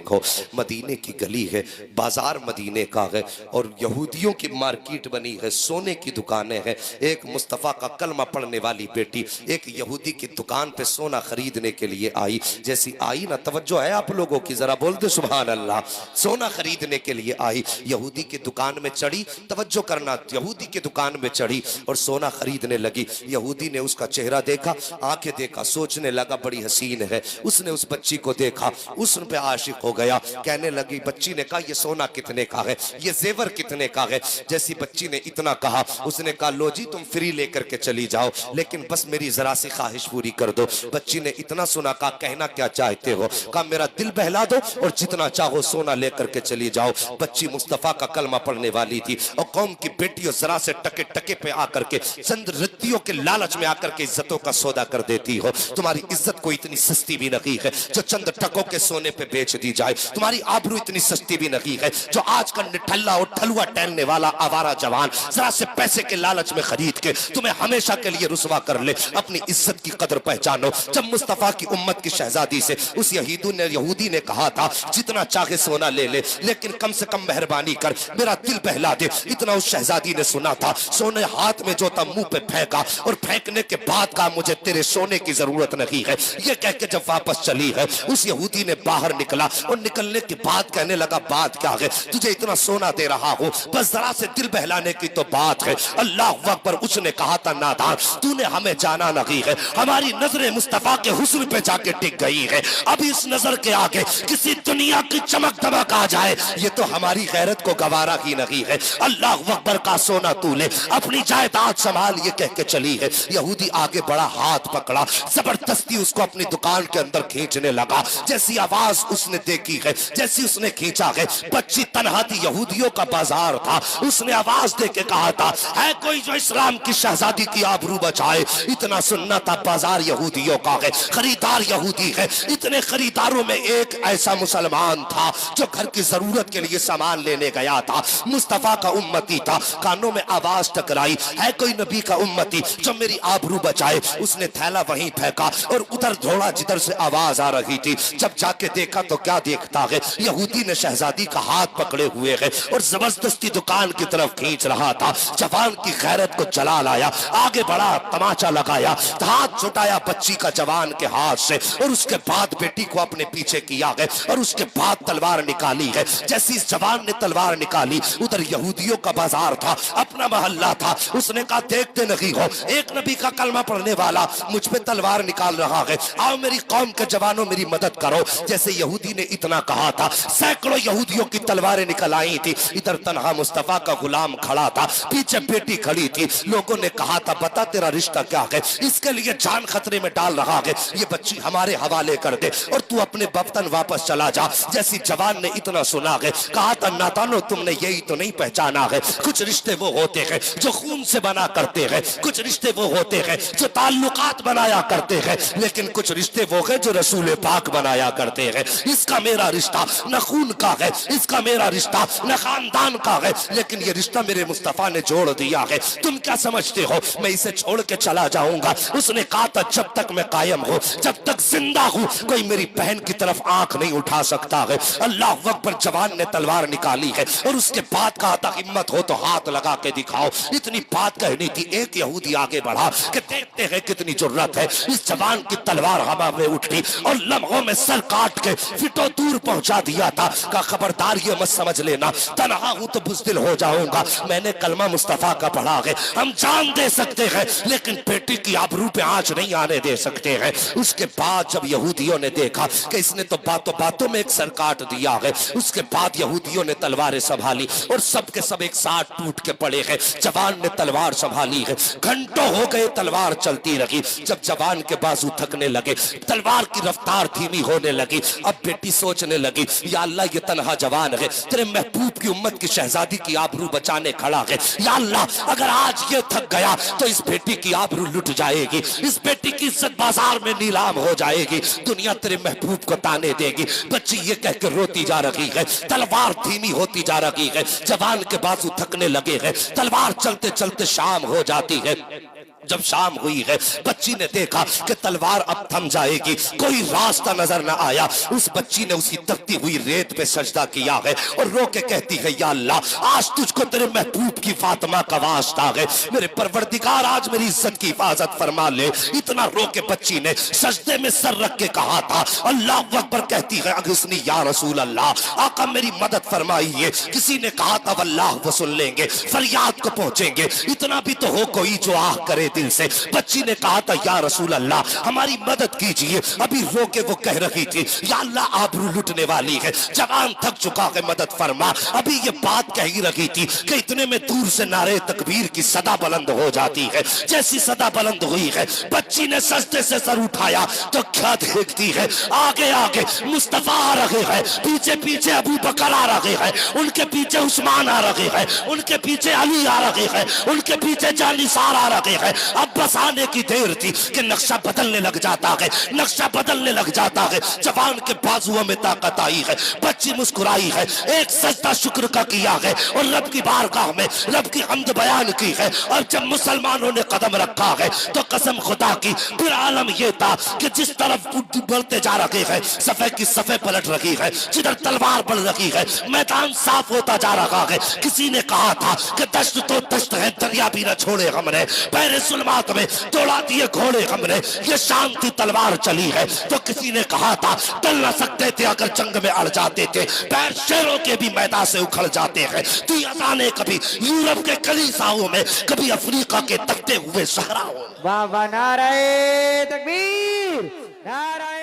دیکھو مدینے کی گلی ہے، بازار مدینے کا ہے، اور یہودیوں کی مارکیٹ بنی ہے، سونے کی دکانیں ہیں۔ ایک مصطفیٰ کا کلمہ پڑھنے والی بیٹی ایک یہودی کی دکان پہ سونا خریدنے کے لیے آئی، جیسی آئی نا، توجہ ہے آپ لوگوں کی، ذرا بول دے سبحان اللہ، سونا خریدنے کے لیے آئی، یہودی کی دکان میں چڑھی، توجہ کرنا، یہودی کی دکان میں چڑھی اور سونا خریدنے لگی۔ یہودی نے اس کا چہرہ دیکھا، آنکھیں دیکھا، سوچنے لگا بڑی حسین ہے، اس نے اس بچی کو دیکھا، اس پہ عاشق ہو گیا، کہنے لگی، بچی نے کہا یہ سونا کتنے کا ہے، یہ زیور کتنے کا ہے؟ جیسی بچی نے اتنا کہا، اس نے کہا لو جی تم فری لے کر کے چلی جاؤ، لیکن بس میری ذرا سی خواہش پوری کر دو۔ بچی نے اتنا سنا، کہا کہنا کیا چاہتے ہو؟ کہا میرا دل بہلا دو اور جتنا چاہو سونا لے کر کے چلی جاؤ۔ بچی مصطفیٰ کا کلمہ پڑھنے والی تھی، اور قوم کی بیٹیوں ذرا سے ٹکے ٹکے پہ آ کر کے، چند رتیوں کے لالچ میں آ کر کے عزتوں کا سودا کر دیتی ہو۔ تمہاری عزت کو اتنی سستی بھی نہیں ہے جو چند ٹکوں کے سونے پہ بیچ دی جائے، تمہاری آبرو اتنی سستی بھی نہیں ہے جو آج کل نٹھلا اور ٹھلوا ٹہلنے والا آوارہ جوان ذرا سے پیسے کے لالچ میں خرید کے تمہیں ہمیشہ کے لیے رسوا کر لے۔ اپنی عزت کی قدر پہچانو۔ جب مصطفیٰ کی امت کی شہزادی سے اس یہودی نے کہا تھا جتنا چاہے سونا لے لے، لیکن کم سے کم مہربانی کر میرا دل بہلا دے، اتنا اس شہزادی نے سنا تھا، سونے ہاتھ میں جو تھا منہ پہ پھینکا، اور پھینکنے کے بعد کہا مجھے تیرے سونے کی ضرورت نہیں ہے۔ یہ کہہ کے جب واپس چلی ہے، اس یہودی نے باہر نکلا، اور نکلنے کے بعد کہنے لگا بات کیا ہے، تجھے اتنا سونا دے رہا ہوں، بس ذرا سے دل بہلانے کی تو بات ہے۔ اللہ اکبر، اس نے کہا تھا نادان تو نے ہمیں جانا نہیں ہے، ہماری نظر مصطفیٰ کے حسن پہ جا کے ٹک گئی ہے، اب اس نظر کے آگے کسی دنیا کی چمک دمک آ جائے یہ تو ہماری غیرت کو گوارا ہی نہیں ہے۔ اللہ اکبر کا سونا تو لے، اپنی جائیداد سنبھال، یہ کہہ کے چلی ہے۔ یہودی آگے بڑا، ہاتھ پکڑا، زبردستی اس کو اپنی دکان کے اندر کھینچنے لگا۔ جیسی آواز اس نے دیکھی ہے، جیسی اس نے کھینچا ہے، بچی تنہا تھی، یہودیوں کا بازار تھا، اس نے آواز دے کے کہا تھا ہے کوئی جو اسلام کی شہزادی کی آبرو بچائے؟ اتنا سننا تھا، بازار یہودیوں کا ہے، خریدار یہودی ہے، اتنے خریداروں میں ایک ایسا مسلمان تھا جو گھر کی ضرورت کے لیے سامان لینے گیا تھا، مصطفیٰ کا امتی تھا۔ کانوں میں آواز ٹکرائی، ہے کوئی نبی کا امتی جو میری آبرو بچائے؟ اس نے تھیلا وہیں پھینکا اور ادھر دوڑا جدھر سے آواز آ رہی تھی۔ جب جا کے دیکھا تو کیا دیکھتا ہے، یہودی نے شہزادی کا ہاتھ پکڑے ہوئے ہے اور زبردستی دکان کی طرف کھینچ رہا تھا۔ جوان کی غیرت کو جلال آیا، آگے بڑھا، تماچا لگایا، ہاتھ چھٹایا بچی کا جوان کے ہاتھ سے، اور اس کے بعد بیٹی کو اپنے پیچھے کیا ہے، اور اس کے بعد تلوار نکالی ہے۔ جیسی اس جوان نے تلوار نکالی، ادھر یہودیوں کا بازار تھا، اپنا محلہ تھا، اس نے کہا دیکھتے نہیں ہو ایک نبی کا کلمہ پڑھنے والا مجھ پہ تلوار نکال رہا ہے، آؤ میری قوم کے جوانوں میری مدد کرو۔ جیسے یہودی نے اتنا کہا تھا، سینکڑوں یہودیوں کی تلواریں نکل آئی تھی، ادھر تنہا مصطفیٰ کا غلام کھڑا تھا، پیچھے بیٹی کھڑی تھی۔ لوگوں نے کہا تھا بتا تیرا رشتہ کیا ہے، اس کے لیے جان خطرے میں ڈال رہا ہے، یہ بچی ہمارے حوالے کر دے اور تو اپنے وطن واپس چلا جا۔ جیسی جوان نے اتنا سنا ہے، کہا تھا نادانو تم نے یہی تو نہیں پہچانا ہے، کچھ رشتے وہ ہوتے ہیں جو خون سے بنا کرتے ہیں، کچھ رشتے وہ ہوتے ہیں جو تعلقات بنایا کرتے ہیں، لیکن کچھ رشتے وہ ہیں جو رسول پاک بنایا کرتے ہیں۔ اس کا میرا رشتہ نہ خون کا ہے، اس کا میرا رشتہ نہ خاندان کا ہے، لیکن یہ رشتہ میرے مصطفیٰ نے جوڑ دیا ہے۔ تم کیا سمجھتے ہو میں اسے چھوڑ کے چلا جاؤں گا؟ اس نے کہا تھا جب تک میں قائم ہوں، جب تک زندہ ہوں، کوئی میری بہن کی طرف آنکھ نہیں اٹھا سکتا ہے۔ اللہ اکبر، جوان نے تلوار نکالی ہے اور اس کے بعد کہا تھا ہمت ہو تو ہاتھ لگا کے دکھاؤ۔ اتنی بات کہنی تھی، ایک یہودی آگے بڑھا کہ دیکھتے ہیں کتنی جرت ہے، اس جوان کی تلوار ہوا میں اٹھی اور لمحوں میں سر کاٹ کے فٹو دور پہنچا دیا تھا۔ کہا خبردار یہ مت سمجھ لینا تنہا ہوں تو بزدل ہو جاؤں گا، میں نے کلمہ مصطفیٰ کا پڑھا ہے، ہم جان دے سکتے ہیں لیکن بیٹی کی آبرو پہ آنچ نہیں آنے دے سکتے ہیں۔ اس کے بعد جب یہودیوں نے دیکھا کہ اس نے تو باتوں باتوں میں ایک سر کاٹ دیا ہے، اس کے بعد یہودیوں نے تلواریں سنبھالی اور سب کے سب ایک ساتھ ٹوٹ کے پڑے ہیں۔ جوان نے تلوار سنبھالی ہے، گھنٹوں ہو گئے تلوار چلتی رہی۔ جب جوان کے بازو تھکنے لگے، تلوار کی رفتار دھیمی ہونے لگی، اب بیٹی سوچنے لگی یا اللہ یہ تنہا جوان ہے، تیرے محبوب کی امت کی شہزادی کی آبرو بچانے کھڑا ہے، یا اللہ اگر آج یہ تھک گیا تو اس بیٹی کی آبرو لٹ جائے گی، اس بیٹی کی عزت بازار میں نیلام ہو جائے گی، دنیا تیرے محبوب کو تانے دے گی۔ بچی یہ کہہ کے روتی جا رہی ہے، تلوار دھیمی ہوتی جا رہی ہے، جوان کے بازو تھکنے لگے ہیں، تلوار چلتے چلتے شام ہو جاتی ہے۔ جب شام ہوئی ہے بچی نے دیکھا کہ تلوار اب تھم جائے گی، کوئی راستہ نظر نہ آیا، اس بچی نے اسی تپتی ہوئی ریت پہ سجدہ کیا ہے اور رو کے کہتی ہے یا اللہ آج تجھ کو تیرے محبوب کی فاطمہ کا واسطہ ہے، میرے پروردگار آج میری عزت کی حفاظت فرما لے۔ اتنا رو کے بچی نے سجدے میں سر رکھ کے کہا تھا اللہ اکبر، کہتی ہے اغثنی یا رسول اللہ، آقا میری مدد فرمائیے۔ کسی نے کہا تھا واللہ وہ سن لیں گے، فریاد کو پہنچیں گے، اتنا بھی تو ہو کوئی جو آہ کرے دل سے۔ بچی نے کہا تھا یا رسول اللہ ہماری مدد کیجئے، ابھی رو کے وہ کہہ رہی تھی یا اللہ آبرو لٹنے والی ہے، جوان تھک چکا ہے مدد فرما، ابھی یہ بات کہہ ہی رہی تھی کہ اتنے میں دور سے نعرے تکبیر کی صدا بلند ہو جاتی ہے۔ جیسی صدا بلند ہوئی ہے بچی نے سجدے سے سر اٹھایا تو کیا دیکھتی ہے آگے آگے مصطفیٰ آ رہے ہیں، پیچھے پیچھے ابو بکر آ رہے ہیں، ان کے پیچھے عثمان آ رہے ہیں، ان کے پیچھے علی آ رہے ہیں، ان کے پیچھے جانثار آ رہے ہیں۔ اب بس آنے کی دیر تھی کہ نقشہ بدلنے لگ جاتا ہے، نقشہ بدلنے لگ جاتا ہے، جوان کے بازوؤں میں طاقت آئی ہے، بچی مسکرائی ہے، ایک سجدہ شکر کا کیا ہے اور رب کی بارگاہ میں رب کی حمد بیان کی ہے۔ اور جب مسلمانوں نے قدم رکھا ہے تو قسم خدا کی پھر عالم یہ تھا کہ جس طرف بڑھتے جا رہے ہیں صفے کی صفے پلٹ رہی ہے، جدھر تلوار بڑھ رہی ہے میدان صاف ہوتا جا رہا ہے۔ کسی نے کہا تھا کہ دشت تو دشت ہے دریا بھی نہ چھوڑے ہم نے، پہرے ظلمات میں دوڑا دیے گھوڑے ہم نے، یہ شان تھی تلوار چلی ہے۔ تو کسی نے کہا تھا ٹل نہ سکتے تھے اگر جنگ میں اڑ جاتے تھے، پیر شیروں کے بھی میدان سے اکھڑ جاتے ہیں۔ تھی اذانیں کبھی یورپ کے کلیساؤں میں، کبھی افریقہ کے تپتے ہوئے صحراؤں میں۔ واہ واہ، نعرہ تکبیر، نعرہ